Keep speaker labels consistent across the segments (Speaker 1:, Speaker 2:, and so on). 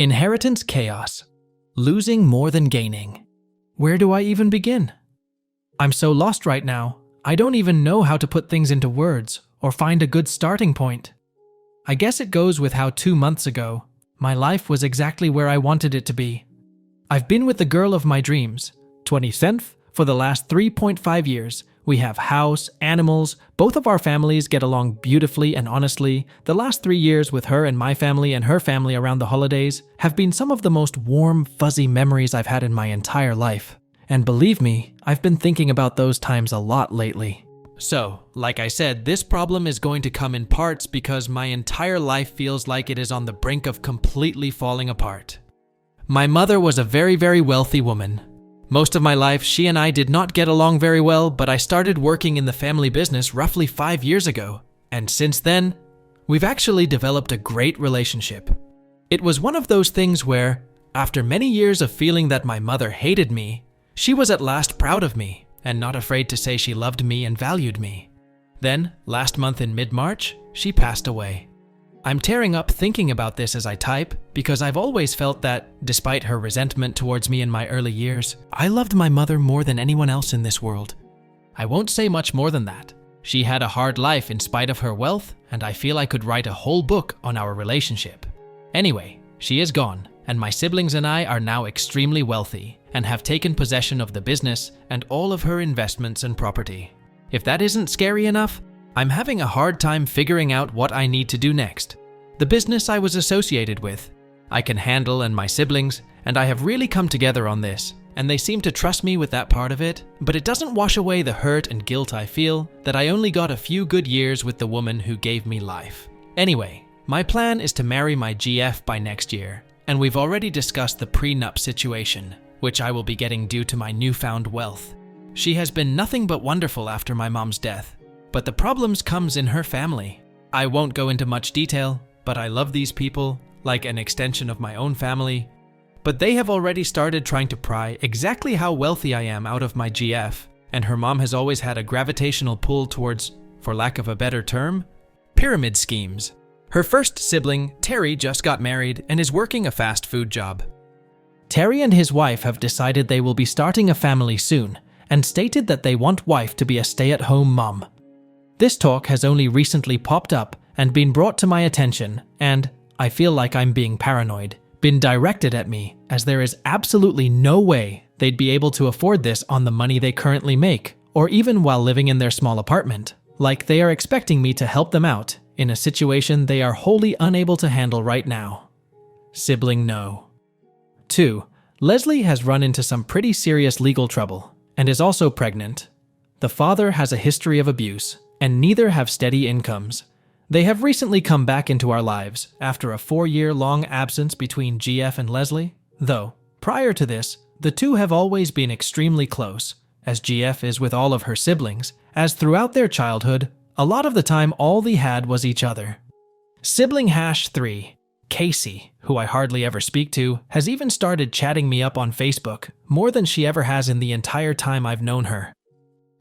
Speaker 1: Inheritance chaos. Losing more than gaining. Where do I even begin? I'm so lost right now, I don't even know how to put things into words or find a good starting point. I guess it goes with how 2 months ago, my life was exactly where I wanted it to be. I've been with the girl of my dreams, 27th, for the last 3.5 years. We have house, animals, both of our families get along beautifully, and honestly, the last 3 years with her and my family and her family around the holidays have been some of the most warm, fuzzy memories I've had in my entire life. And believe me, I've been thinking about those times a lot lately. So, like I said, this problem is going to come in parts because my entire life feels like it is on the brink of completely falling apart. My mother was a very, very wealthy woman. Most of my life, she and I did not get along very well, but I started working in the family business roughly 5 years ago. And since then, we've actually developed a great relationship. It was one of those things where, after many years of feeling that my mother hated me, she was at last proud of me and not afraid to say she loved me and valued me. Then, last month in mid-March, she passed away. I'm tearing up thinking about this as I type because I've always felt that, despite her resentment towards me in my early years, I loved my mother more than anyone else in this world. I won't say much more than that. She had a hard life in spite of her wealth, and I feel I could write a whole book on our relationship. Anyway, she is gone, and my siblings and I are now extremely wealthy and have taken possession of the business and all of her investments and property. If that isn't scary enough, I'm having a hard time figuring out what I need to do next. The business I was associated with, I can handle, and my siblings, and I have really come together on this, and they seem to trust me with that part of it, but it doesn't wash away the hurt and guilt I feel that I only got a few good years with the woman who gave me life. Anyway, my plan is to marry my GF by next year, and we've already discussed the prenup situation, which I will be getting due to my newfound wealth. She has been nothing but wonderful after my mom's death, but the problems comes in her family. I won't go into much detail, but I love these people like an extension of my own family. But they have already started trying to pry exactly how wealthy I am out of my GF, and her mom has always had a gravitational pull towards, for lack of a better term, pyramid schemes. Her first sibling, Terry, just got married and is working a fast food job. Terry and his wife have decided they will be starting a family soon, and stated that they want wife to be a stay-at-home mom. This talk has only recently popped up and been brought to my attention, and I feel like I'm being paranoid, been directed at me, as there is absolutely no way they'd be able to afford this on the money they currently make, or even while living in their small apartment. Like they are expecting me to help them out in a situation they are wholly unable to handle right now. Sibling no. 2. Leslie has run into some pretty serious legal trouble, and is also pregnant. The father has a history of abuse, and neither have steady incomes. They have recently come back into our lives after a 4-year-long absence between GF and Leslie, though, prior to this, the two have always been extremely close, as GF is with all of her siblings, as throughout their childhood, a lot of the time all they had was each other. Sibling #3, Casey, who I hardly ever speak to, has even started chatting me up on Facebook, more than she ever has in the entire time I've known her.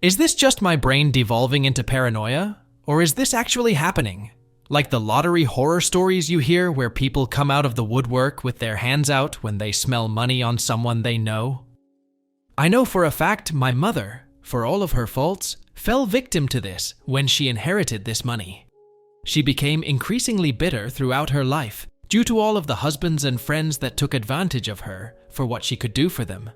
Speaker 1: Is this just my brain devolving into paranoia? Or is this actually happening? Like the lottery horror stories you hear where people come out of the woodwork with their hands out when they smell money on someone they know? I know for a fact my mother, for all of her faults, fell victim to this when she inherited this money. She became increasingly bitter throughout her life due to all of the husbands and friends that took advantage of her for what she could do for them.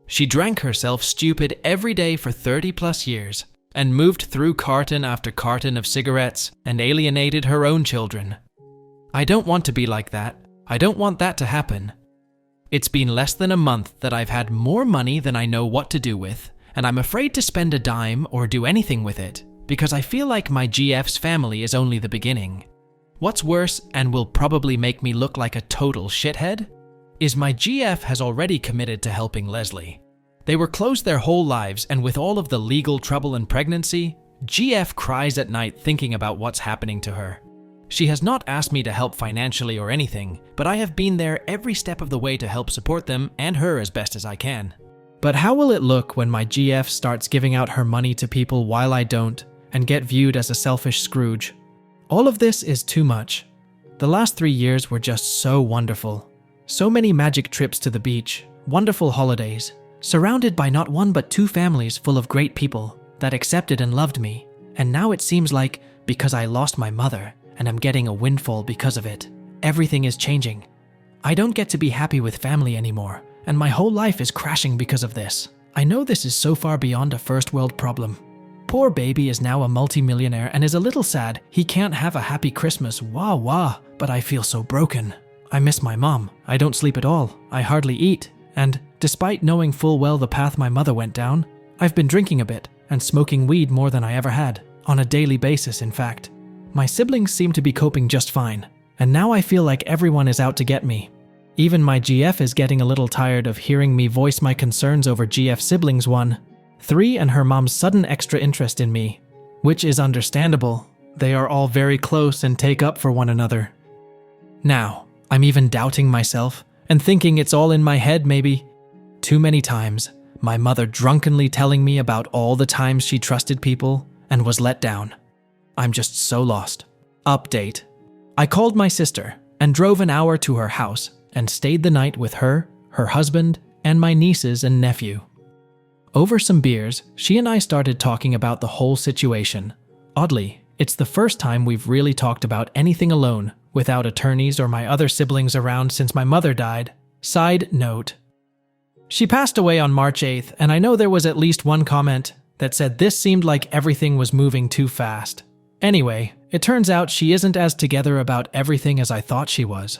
Speaker 1: She drank herself stupid every day for 30+ years, and moved through carton after carton of cigarettes and alienated her own children. I don't want to be like that. I don't want that to happen. It's been less than a month that I've had more money than I know what to do with, and I'm afraid to spend a dime or do anything with it, because I feel like my GF's family is only the beginning. What's worse, and will probably make me look like a total shithead, is my GF has already committed to helping Leslie. They were closed their whole lives, and with all of the legal trouble and pregnancy, GF cries at night thinking about what's happening to her. She has not asked me to help financially or anything, but I have been there every step of the way to help support them and her as best as I can. But how will it look when my GF starts giving out her money to people while I don't, and get viewed as a selfish Scrooge? All of this is too much. The last 3 years were just so wonderful. So many magic trips to the beach, wonderful holidays, surrounded by not one but two families full of great people that accepted and loved me. And now it seems like, because I lost my mother and I'm getting a windfall because of it, everything is changing. I don't get to be happy with family anymore, and my whole life is crashing because of this. I know this is so far beyond a first world problem. Poor baby is now a multimillionaire and is a little sad he can't have a happy Christmas, wah wah, but I feel so broken. I miss my mom, I don't sleep at all, I hardly eat, and despite knowing full well the path my mother went down, I've been drinking a bit and smoking weed more than I ever had, on a daily basis in fact. My siblings seem to be coping just fine, and now I feel like everyone is out to get me. Even my GF is getting a little tired of hearing me voice my concerns over GF siblings 1, 3 and her mom's sudden extra interest in me, which is understandable. They are all very close and take up for one another. Now, I'm even doubting myself and thinking it's all in my head maybe. Too many times, my mother drunkenly telling me about all the times she trusted people and was let down. I'm just so lost. Update. I called my sister and drove an hour to her house and stayed the night with her, her husband, and my nieces and nephew. Over some beers, she and I started talking about the whole situation. Oddly, it's the first time we've really talked about anything alone, without attorneys or my other siblings around since my mother died. Side note. She passed away on March 8th, and I know there was at least one comment that said this seemed like everything was moving too fast. Anyway, it turns out she isn't as together about everything as I thought she was.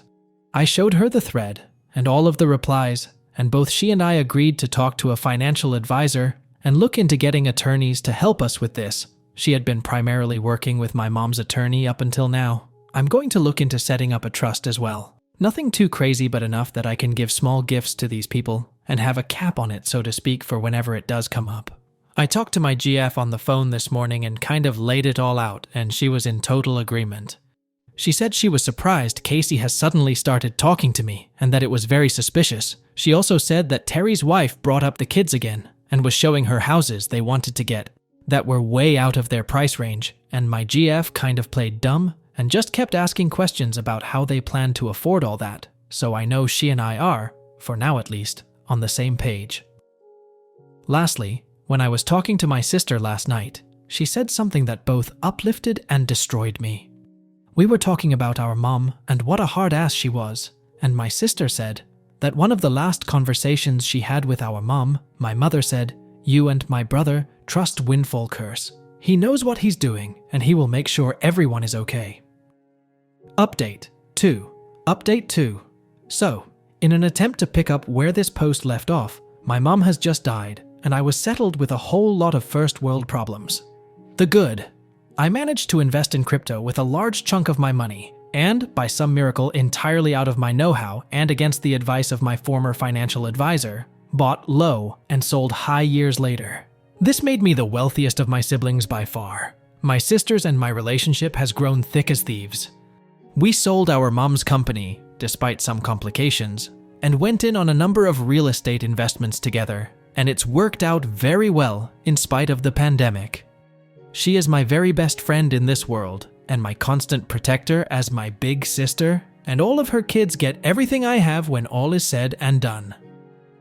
Speaker 1: I showed her the thread and all of the replies, and both she and I agreed to talk to a financial advisor and look into getting attorneys to help us with this. She had been primarily working with my mom's attorney up until now. I'm going to look into setting up a trust as well. Nothing too crazy, but enough that I can give small gifts to these people and have a cap on it, so to speak, for whenever it does come up. I talked to my GF on the phone this morning and kind of laid it all out, and she was in total agreement. She said she was surprised Casey has suddenly started talking to me and that it was very suspicious. She also said that Terry's wife brought up the kids again and was showing her houses they wanted to get that were way out of their price range, and my GF kind of played dumb and just kept asking questions about how they planned to afford all that, so I know she and I are, for now at least, on the same page. Lastly, when I was talking to my sister last night, she said something that both uplifted and destroyed me. We were talking about our mom and what a hard ass she was, and my sister said that one of the last conversations she had with our mom, my mother said, "You and my brother trust Windfall Curse. He knows what he's doing, and he will make sure everyone is okay." Update 2. So, in an attempt to pick up where this post left off, my mom has just died, and I was settled with a whole lot of first world problems. The good. I managed to invest in crypto with a large chunk of my money, and, by some miracle entirely out of my know-how and against the advice of my former financial advisor, bought low and sold high years later. This made me the wealthiest of my siblings by far. My sisters and my relationship has grown thick as thieves. We sold our mom's company, despite some complications, and went in on a number of real estate investments together, and it's worked out very well in spite of the pandemic. She is my very best friend in this world, and my constant protector as my big sister, and all of her kids get everything I have when all is said and done.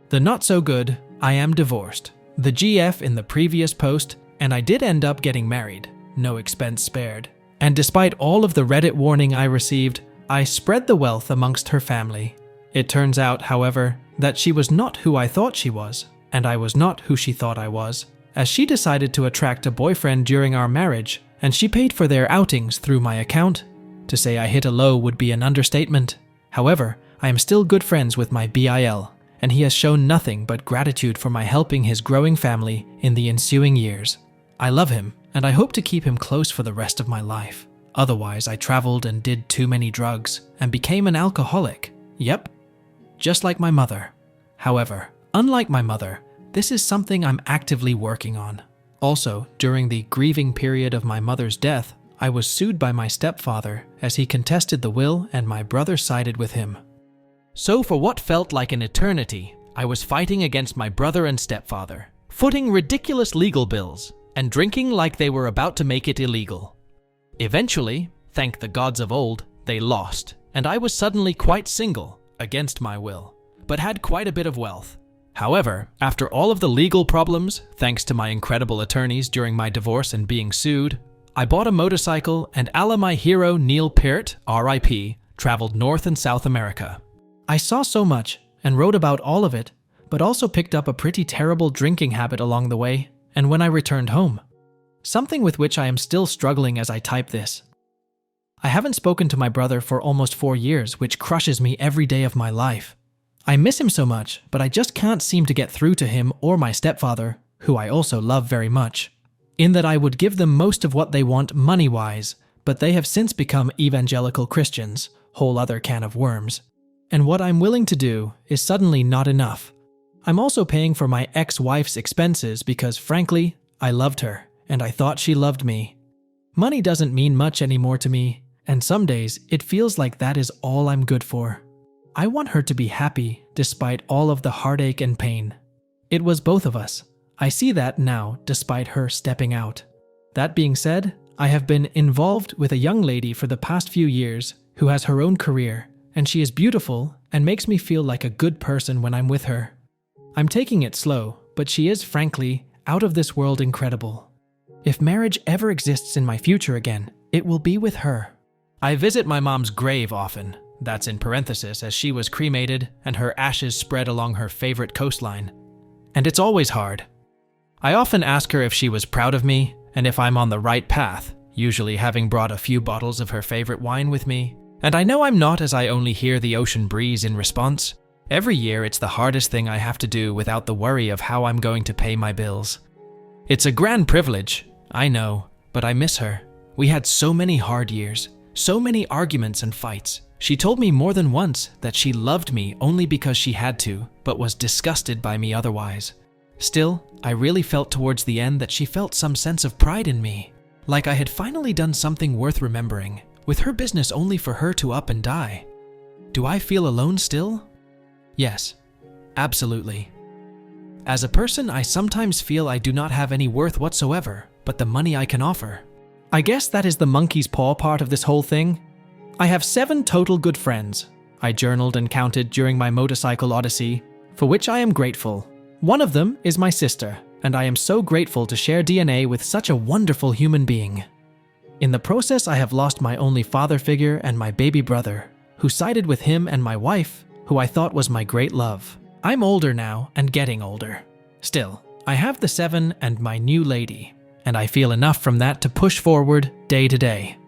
Speaker 1: The not so good, I am divorced. The GF in the previous post, and I did end up getting married, no expense spared. And despite all of the Reddit warning I received, I spread the wealth amongst her family. It turns out, however, that she was not who I thought she was, and I was not who she thought I was, as she decided to attract a boyfriend during our marriage, and she paid for their outings through my account. To say I hit a low would be an understatement. However, I am still good friends with my BIL, and he has shown nothing but gratitude for my helping his growing family in the ensuing years. I love him, and I hope to keep him close for the rest of my life. Otherwise, I traveled and did too many drugs and became an alcoholic. Yep, just like my mother. However, unlike my mother, this is something I'm actively working on. Also, during the grieving period of my mother's death, I was sued by my stepfather as he contested the will and my brother sided with him. So for what felt like an eternity, I was fighting against my brother and stepfather, footing ridiculous legal bills, and drinking like they were about to make it illegal. Eventually, thank the gods of old, they lost, and I was suddenly quite single, against my will, but had quite a bit of wealth. However, after all of the legal problems, thanks to my incredible attorneys during my divorce and being sued, I bought a motorcycle and a la my hero Neil Peart, RIP, traveled North and South America. I saw so much and wrote about all of it, but also picked up a pretty terrible drinking habit along the way and when I returned home. Something with which I am still struggling as I type this. I haven't spoken to my brother for almost 4 years, which crushes me every day of my life. I miss him so much, but I just can't seem to get through to him or my stepfather, who I also love very much, in that I would give them most of what they want money-wise, but they have since become evangelical Christians, whole other can of worms. And what I'm willing to do is suddenly not enough. I'm also paying for my ex-wife's expenses because, frankly, I loved her, and I thought she loved me. Money doesn't mean much anymore to me, and some days it feels like that is all I'm good for. I want her to be happy despite all of the heartache and pain. It was both of us. I see that now despite her stepping out. That being said, I have been involved with a young lady for the past few years who has her own career, and she is beautiful and makes me feel like a good person when I'm with her. I'm taking it slow, but she is, frankly, out of this world incredible. If marriage ever exists in my future again, it will be with her. I visit my mom's grave often. That's in parenthesis, as she was cremated and her ashes spread along her favorite coastline. And it's always hard. I often ask her if she was proud of me and if I'm on the right path, usually having brought a few bottles of her favorite wine with me. And I know I'm not, as I only hear the ocean breeze in response. Every year it's the hardest thing I have to do without the worry of how I'm going to pay my bills. It's a grand privilege, I know, but I miss her. We had so many hard years, so many arguments and fights. She told me more than once that she loved me only because she had to, but was disgusted by me otherwise. Still, I really felt towards the end that she felt some sense of pride in me, like I had finally done something worth remembering, with her business only for her to up and die. Do I feel alone still? Yes, absolutely. As a person, I sometimes feel I do not have any worth whatsoever, but the money I can offer. I guess that is the monkey's paw part of this whole thing. I have 7 total good friends. I journaled and counted during my motorcycle odyssey, for which I am grateful. One of them is my sister, and I am so grateful to share DNA with such a wonderful human being. In the process, I have lost my only father figure and my baby brother, who sided with him, and my wife, who I thought was my great love. I'm older now and getting older. Still, I have the 7 and my new lady, and I feel enough from that to push forward day to day.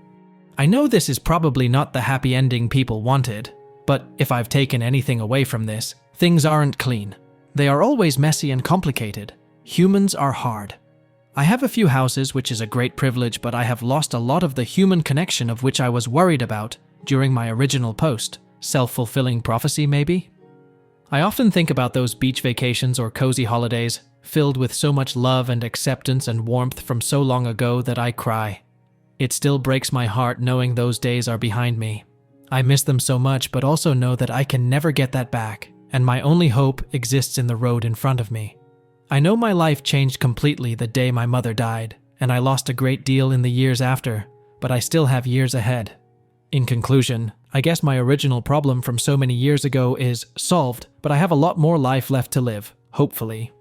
Speaker 1: I know this is probably not the happy ending people wanted, but if I've taken anything away from this, things aren't clean. They are always messy and complicated. Humans are hard. I have a few houses, which is a great privilege, but I have lost a lot of the human connection of which I was worried about during my original post. Self-fulfilling prophecy, maybe? I often think about those beach vacations or cozy holidays, filled with so much love and acceptance and warmth from so long ago that I cry. It still breaks my heart knowing those days are behind me. I miss them so much, but also know that I can never get that back, and my only hope exists in the road in front of me. I know my life changed completely the day my mother died, and I lost a great deal in the years after, but I still have years ahead. In conclusion, I guess my original problem from so many years ago is solved, but I have a lot more life left to live, hopefully.